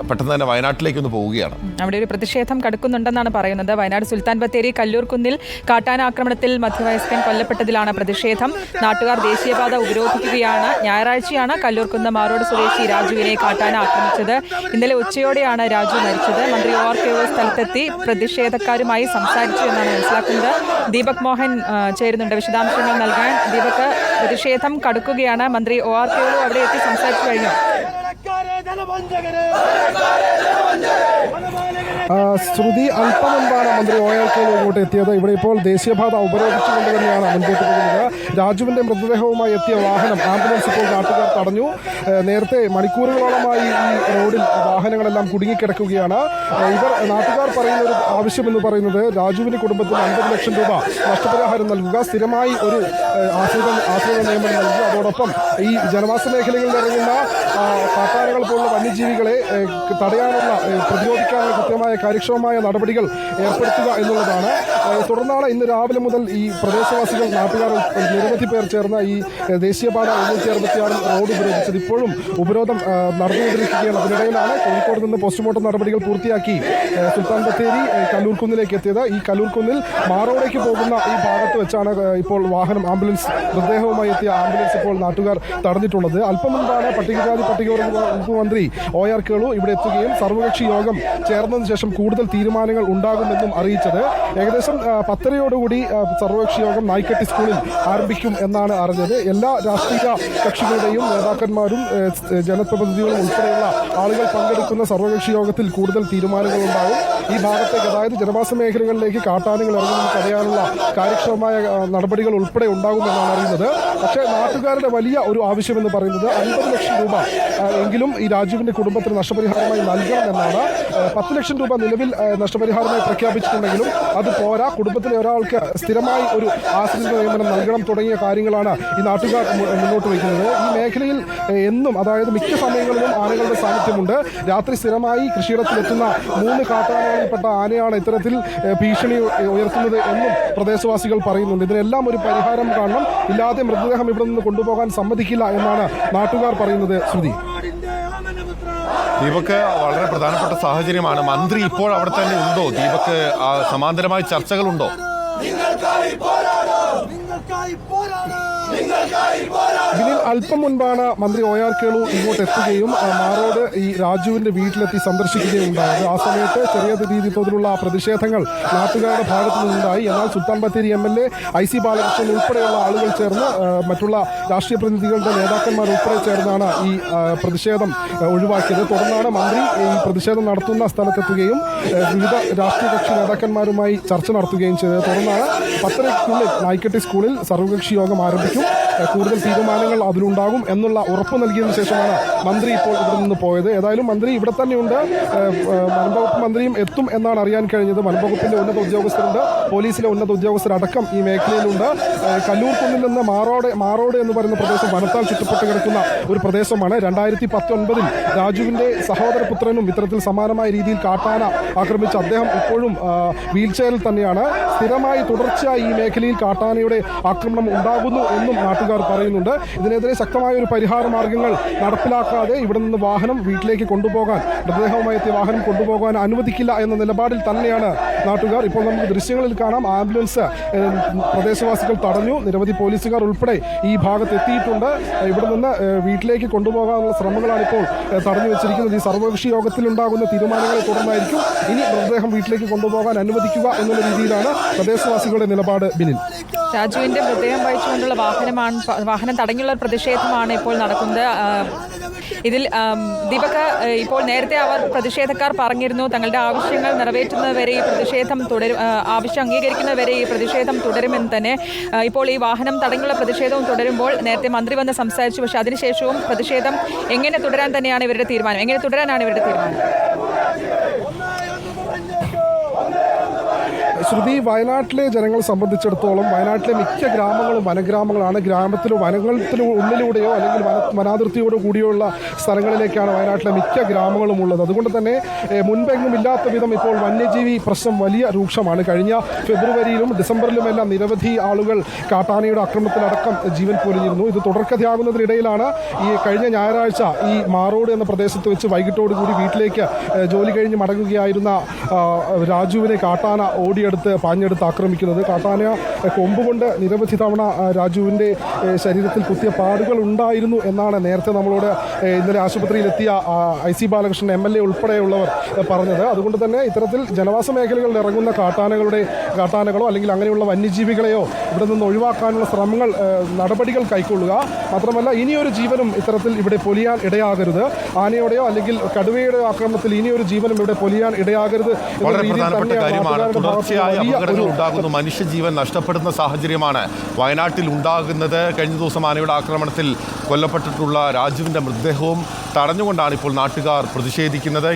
പെട്ടെന്ന് തന്നെ വയനാട്ടിലേക്കൊന്ന് പോവുകയാണ്. അവിടെ ഒരു പ്രതിഷേധം കടുക്കുന്നുണ്ടെന്നാണ് പറയുന്നത്. വയനാട് സുൽത്താൻ ബത്തേരി കല്ലൂർക്കുന്നിൽ കാട്ടാനാക്രമണത്തിൽ മധ്യവയസ്കൻ കൊല്ലപ്പെട്ടതിലാണ് പ്രതിഷേധം. നാട്ടുകാർ ദേശീയപാത ഉപരോധിക്കുകയാണ്. ഞായറാഴ്ചയാണ് കല്ലൂർക്കുന്ന് മാറോട് സ്വദേശി രാജുവിനെ കാട്ടാന ആക്രമിച്ചത്. ഇന്നലെ ഉച്ചയോടെയാണ് രാജു മരിച്ചത്. മന്ത്രി ഒ ആർ കേളു സ്ഥലത്തെത്തി പ്രതിഷേധക്കാരുമായി സംസാരിച്ചു എന്നാണ് മനസ്സിലാക്കുന്നത്. ദീപക് മോഹൻ ചേരുന്നുണ്ട് വിശദാംശങ്ങൾ നൽകാൻ. ദീപക്, പ്രതിഷേധം കടുക്കുകയാണ്. മന്ത്രി ഒ ആർ കേളു അവിടെ എത്തി സംസാരിച്ചു കഴിഞ്ഞു. ശ്രുതി, അല്പം മുൻപാണ് മന്ത്രി ഒ ആർ കേളു ഇങ്ങോട്ട് എത്തിയത്. ഇവിടെ ഇപ്പോൾ ദേശീയപാത ഉപരോധിച്ചുകൊണ്ട് തന്നെയാണ് മുൻപോട്ട് പോകുന്നത്. രാജുവിന്റെ മൃതദേഹവുമായി എത്തിയ വാഹനം ആംബുലൻസ് ഇപ്പോൾ നാട്ടുകാർ തടഞ്ഞു. നേരത്തെ മണിക്കൂറുകളോളമായി ഈ റോഡിൽ വാഹനങ്ങളെല്ലാം കുടുങ്ങിക്കിടക്കുകയാണ്. നാട്ടുകാർ പറയുന്ന ഒരു ആവശ്യം എന്ന് പറയുന്നത് രാജുവിന്റെ കുടുംബത്തിന് 50 ലക്ഷം രൂപ നഷ്ടപരിഹാരം നൽകുക, സ്ഥിരമായി ഒരു ആശ്രിത നിയമനം നൽകുക, അതോടൊപ്പം ഈ ജനവാസ മേഖലകളിൽ ഇറങ്ങുന്ന കാട്ടാനകൾ പോലുള്ള വന്യജീവികളെ തടയാനുള്ള പ്രതിരോധിക്കാനുള്ള കൃത്യമായ കാര്യക്ഷമമായ നടപടികൾ ഏർപ്പെടുത്തുക എന്നുള്ളതാണ്. തുടർന്നാണ് ഇന്ന് രാവിലെ മുതൽ ഈ പ്രദേശവാസികൾ, നാട്ടുകാർ നിരവധി പേർ ചേർന്ന ഈ ദേശീയപാത 766 റോഡ് ഉപരോധിച്ചത്. ഇപ്പോഴും ഉപരോധം നടന്നുകൊണ്ടിരിക്കുകയാണ്. അതിനിടയിലാണ് കോഴിക്കോട് നിന്ന് പോസ്റ്റ്മോർട്ടം നടപടികൾ പൂർത്തിയാക്കി സുൽത്താൻ ബത്തേരി കല്ലൂർക്കുന്നിലേക്ക് എത്തിയത്. ഈ കല്ലൂർക്കുന്നിൽ മാറോടേക്ക് പോകുന്ന ഈ ഭാഗത്ത് വെച്ചാണ് ഇപ്പോൾ വാഹനം ആംബുലൻസ് മൃതദേഹവുമായി എത്തിയ ആംബുലൻസ് ഇപ്പോൾ നാട്ടുകാർ തടഞ്ഞിട്ടുള്ളത്. അല്പം മുൻപാണ് പട്ടികജാതി പട്ടികവർഗ വകുപ്പ് മന്ത്രി ഒ ആർ കേളു ഇവിടെ എത്തുകയും സർവകക്ഷി യോഗം ചേർന്നതിന് ശേഷം കൂടുതൽ തീരുമാനങ്ങൾ ഉണ്ടാകുമെന്നും അറിയിച്ചത്. ഏകദേശം 10:30 സർവകക്ഷി യോഗം നായ്ക്കട്ടി സ്കൂളിൽ ആരംഭിക്കും എന്നാണ് അറിഞ്ഞത്. എല്ലാ രാഷ്ട്രീയ കക്ഷികളുടെയും നേതാക്കന്മാരും ജനപ്രതിനിധികളും ഉൾപ്പെടെയുള്ള ആളുകൾ പങ്കെടുക്കുന്ന സർവകക്ഷി യോഗത്തിൽ കൂടുതൽ തീരുമാനങ്ങൾ ഉണ്ടാകും. ഈ ഭാഗത്തെ ഗതാഗത ജനവാസ മേഖലകളിലേക്ക് കാട്ടാനകൾ ഇറങ്ങുന്നത് തടയാനുള്ള കാര്യക്ഷമമായ നടപടികൾ ഉൾപ്പെടെ ഉണ്ടാകുമെന്നാണ് അറിയുന്നത്. പക്ഷേ നാട്ടുകാരുടെ വലിയ ഒരു ആവശ്യമെന്ന് പറയുന്നത് 50 ലക്ഷം രൂപ എങ്കിലും ഈ രാജുവിന്റെ കുടുംബത്തിന് നഷ്ടപരിഹാരമായി നൽകണമെന്നാണ്. 10 ലക്ഷം രൂപ നിലവിൽ നഷ്ടപരിഹാരമായി പ്രഖ്യാപിച്ചിട്ടുണ്ടെങ്കിലും അത് പോരാ, കുടുംബത്തിലെ ഒരാൾക്ക് സ്ഥിരമായി ഒരു ആശ്രിത നിയമനം നൽകണം തുടങ്ങിയ കാര്യങ്ങളാണ് ഈ നാട്ടുകാർ മുന്നോട്ട് വയ്ക്കുന്നത്. ഈ മേഖലയിൽ എന്നും, അതായത് മിക്ക സമയങ്ങളിലും ആനകളുടെ സാന്നിധ്യമുണ്ട്. രാത്രി സ്ഥിരമായി കൃഷിയിടത്തിലെത്തുന്ന 3 കാട്ടാനകളിൽപ്പെട്ട ആനയാണ് ഇത്തരത്തിൽ ഭീഷണി ഉയർത്തുന്നത് എന്നും പ്രദേശവാസികൾ പറയുന്നുണ്ട്. ഇതിനെല്ലാം ഒരു പരിഹാരം കാണണം, ഇല്ലാതെ മൃതദേഹം ഇവിടെ നിന്ന് കൊണ്ടുപോകാൻ സമ്മതിക്കില്ല എന്നാണ് നാട്ടുകാർ പറയുന്നത്. ശ്രുതി, ദീപക്, വളരെ പ്രധാനപ്പെട്ട സാഹചര്യമാണ്. മന്ത്രി ഇപ്പോൾ അവിടെ തന്നെ ഉണ്ടോ? ദീപക്, സമാന്തരമായ ചർച്ചകളുണ്ടോ? ഇതിൽ അല്പം മുൻപാണ് മന്ത്രി ഒ ആർ കേളു ഇങ്ങോട്ട് എത്തുകയും മാറോട് ഈ രാജുവിന്റെ വീട്ടിലെത്തി സന്ദർശിക്കുകയും ഉണ്ടായത്. ആ സമയത്ത് ചെറിയ രീതി തോതിലുള്ള പ്രതിഷേധങ്ങൾ നാട്ടുകാരുടെ ഭാഗത്തു നിന്നുണ്ടായി. എന്നാൽ സുൽത്താൻ ബത്തേരി MLA IC ബാലകൃഷ്ണൻ ഉൾപ്പെടെയുള്ള ആളുകൾ ചേർന്ന്, മറ്റുള്ള രാഷ്ട്രീയ പ്രതിനിധികളുടെ നേതാക്കന്മാർ ഉൾപ്പെടെ ചേർന്നാണ് ഈ പ്രതിഷേധം ഒഴിവാക്കിയത്. തുടർന്നാണ് മന്ത്രി ഈ പ്രതിഷേധം നടത്തുന്ന സ്ഥലത്തെത്തുകയും വിവിധ രാഷ്ട്രീയ കക്ഷി നേതാക്കന്മാരുമായി ചർച്ച നടത്തുകയും ചെയ്തത്. തുടർന്നാണ് 10:30 നായ്ക്കട്ടി സ്കൂളിൽ സർവകക്ഷി യോഗം ആരംഭിക്കും. കൂടുതൽ തീരുമാനങ്ങൾ അതിലുണ്ടാകും എന്നുള്ള ഉറപ്പ് നൽകിയതിനു ശേഷമാണ് മന്ത്രി ഇപ്പോൾ ഇവിടെ നിന്ന് പോയത്. ഏതായാലും മന്ത്രി ഇവിടെ തന്നെയുണ്ട്. വനംവകുപ്പ് മന്ത്രിയും എത്തും എന്നാണ് അറിയാൻ കഴിഞ്ഞത്. വനംവകുപ്പിന്റെ ഉന്നത ഉദ്യോഗസ്ഥരുണ്ട്, പോലീസിലെ ഉന്നത ഉദ്യോഗസ്ഥരടക്കം ഈ മേഖലയിലുണ്ട്. കല്ലൂർക്കുന്നിൽ നിന്ന് മാറോട് എന്ന് പറയുന്ന പ്രദേശം വനത്താൽ ചുറ്റപ്പെട്ട് കിടക്കുന്ന ഒരു പ്രദേശമാണ്. 2019 രാജുവിന്റെ സഹോദരപുത്രനും ഇത്തരത്തിൽ സമാനമായ രീതിയിൽ കാട്ടാന ആക്രമിച്ച അദ്ദേഹം ഇപ്പോഴും വീൽചെയറിൽ തന്നെയാണ്. സ്ഥിരമായി തുടർച്ചയായി ഈ മേഖലയിൽ കാട്ടാനയുടെ ആക്രമണം ഉണ്ടാകുന്നു എന്നും നാട്ടുകാർ പറയുന്നുണ്ട്. ഇതിനെതിരെ ശക്തമായ ഒരു പരിഹാര മാർഗങ്ങൾ നടപ്പിലാക്കാതെ ഇവിടെ നിന്ന് വാഹനം വീട്ടിലേക്ക് കൊണ്ടുപോകാൻ, മൃതദേഹവുമായി എത്തിയ വാഹനം കൊണ്ടുപോകാൻ അനുവദിക്കില്ല എന്ന നിലപാടിൽ തന്നെയാണ് നാട്ടുകാർ. ഇപ്പോൾ നമുക്ക് ദൃശ്യങ്ങളിൽ കാണാം, ആംബുലൻസ് പ്രദേശവാസികൾ തടഞ്ഞു. നിരവധി പോലീസുകാർ ഉൾപ്പെടെ ഈ ഭാഗത്ത് എത്തിയിട്ടുണ്ട്. ഇവിടെ നിന്ന് വീട്ടിലേക്ക് കൊണ്ടുപോകാനുള്ള ശ്രമങ്ങളാണ് ഇപ്പോൾ തടഞ്ഞു വെച്ചിരിക്കുന്നത്. ഈ സർവകക്ഷി യോഗത്തിൽ ഉണ്ടാകുന്ന തീരുമാനങ്ങളെ തുടർന്നായിരിക്കും ഇനി മൃതദേഹം വീട്ടിലേക്ക് കൊണ്ടുപോകാൻ അനുവദിക്കുക എന്നുള്ള രീതിയിലാണ് പ്രദേശവാസികളുടെ നിലപാട്. ബിനിൽ, രാജുവിന്റെ മൃതദേഹം വഹിച്ചുകൊണ്ടുള്ള വാഹനം തടഞ്ഞുള്ള പ്രതിഷേധമാണ് ഇപ്പോൾ നടക്കുന്നത്. ഇതിൽ ദീപക്, ഇപ്പോൾ നേരത്തെ പ്രതിഷേധക്കാർ പറഞ്ഞിരുന്നു തങ്ങളുടെ ആവശ്യങ്ങൾ നിറവേറ്റുന്നതുവരെ ഈ പ്രതിഷേധം തുടരും, ആവശ്യം അംഗീകരിക്കുന്നതുവരെ ഈ പ്രതിഷേധം തുടരുമെന്ന് തന്നെ. ഇപ്പോൾ ഈ വാഹനം തടഞ്ഞുള്ള പ്രതിഷേധവും തുടരുമ്പോൾ നേരത്തെ മന്ത്രി വന്ന് സംസാരിച്ചു. പക്ഷേ അതിനുശേഷവും പ്രതിഷേധം എങ്ങനെ തുടരാനാണ് ഇവരുടെ തീരുമാനം? ശ്രുതി, വയനാട്ടിലെ ജനങ്ങളെ സംബന്ധിച്ചിടത്തോളം വയനാട്ടിലെ മിക്ക ഗ്രാമങ്ങളും വനഗ്രാമങ്ങളാണ്. ഗ്രാമത്തിലോ വനത്തിലോ ഉള്ളിലൂടെയോ അല്ലെങ്കിൽ വനാതിർത്തിയോടോ കൂടിയുള്ള സ്ഥലങ്ങളിലേക്കാണ് വയനാട്ടിലെ മിക്ക ഗ്രാമങ്ങളും ഉള്ളത്. അതുകൊണ്ട് തന്നെ മുൻപെങ്ങും ഇല്ലാത്ത വിധം ഇപ്പോൾ വന്യജീവി പ്രശ്നം വലിയ രൂക്ഷമാണ്. കഴിഞ്ഞ ഫെബ്രുവരിയിലും ഡിസംബറിലുമെല്ലാം നിരവധി ആളുകൾ കാട്ടാനയുടെ ആക്രമണത്തിലടക്കം ജീവൻ പൊലിഞ്ഞിരുന്നു. ഇത് തുടർക്കഥയാകുന്നതിനിടയിലാണ് ഈ കഴിഞ്ഞ ഞായറാഴ്ച ഈ മാറോട് എന്ന പ്രദേശത്ത് വെച്ച് വൈകിട്ടോടുകൂടി വീട്ടിലേക്ക് ജോലി കഴിഞ്ഞ് മടങ്ങുകയായിരുന്ന രാജുവിനെ കാട്ടാന ഓടിയെടുത്ത് പാഞ്ഞെടുത്ത് ആക്രമിക്കുന്നത്. കാട്ടാന കൊമ്പുകൊണ്ട് നിരവധി തവണ രാജുവിൻ്റെ ശരീരത്തിൽ കുത്തിയ പാടുകൾ ഉണ്ടായിരുന്നു എന്നാണ് നേരത്തെ നമ്മളോട് ഇന്നലെ ആശുപത്രിയിലെത്തിയ IC ബാലകൃഷ്ണൻ MLA ഉൾപ്പെടെയുള്ളവർ പറഞ്ഞത്. അതുകൊണ്ട് തന്നെ ഇത്തരത്തിൽ ജനവാസ മേഖലകളിൽ ഇറങ്ങുന്ന കാട്ടാനകളോ അല്ലെങ്കിൽ അങ്ങനെയുള്ള വന്യജീവികളെയോ ഇവിടെ നിന്ന് ഒഴിവാക്കാനുള്ള ശ്രമങ്ങൾ നടപടികൾ കൈക്കൊള്ളുക. മാത്രമല്ല ഇനിയൊരു ജീവനും ഇത്തരത്തിൽ ഇവിടെ പൊലിയാൻ ഇടയാകരുത്. ആനയുടെയോ അല്ലെങ്കിൽ കടുവയുടെയോ ആക്രമണത്തിൽ ഇനിയൊരു ജീവനും ഇവിടെ പൊലിയാൻ ഇടയാകരുത്. വളരെ പ്രധാനപ്പെട്ട കാര്യമാണ്. തുടർച്ചയായ അപകടങ്ങൾ ഉണ്ടാകുന്നു, മനുഷ്യജീവൻ നഷ്ടപ്പെടുന്ന സാഹചര്യമാണ് വയനാട്ടിൽ ഉണ്ടാകുന്നത്. കഴിഞ്ഞ ദിവസം ആനയുടെ ആക്രമണത്തിൽ കൊല്ലപ്പെട്ടിട്ടുള്ള രാജുവിൻ്റെ മൃതദേഹവും തടഞ്ഞുകൊണ്ടാണ് ഇപ്പോൾ നാട്ടുകാർ പ്രതിഷേധിക്കുന്നത്.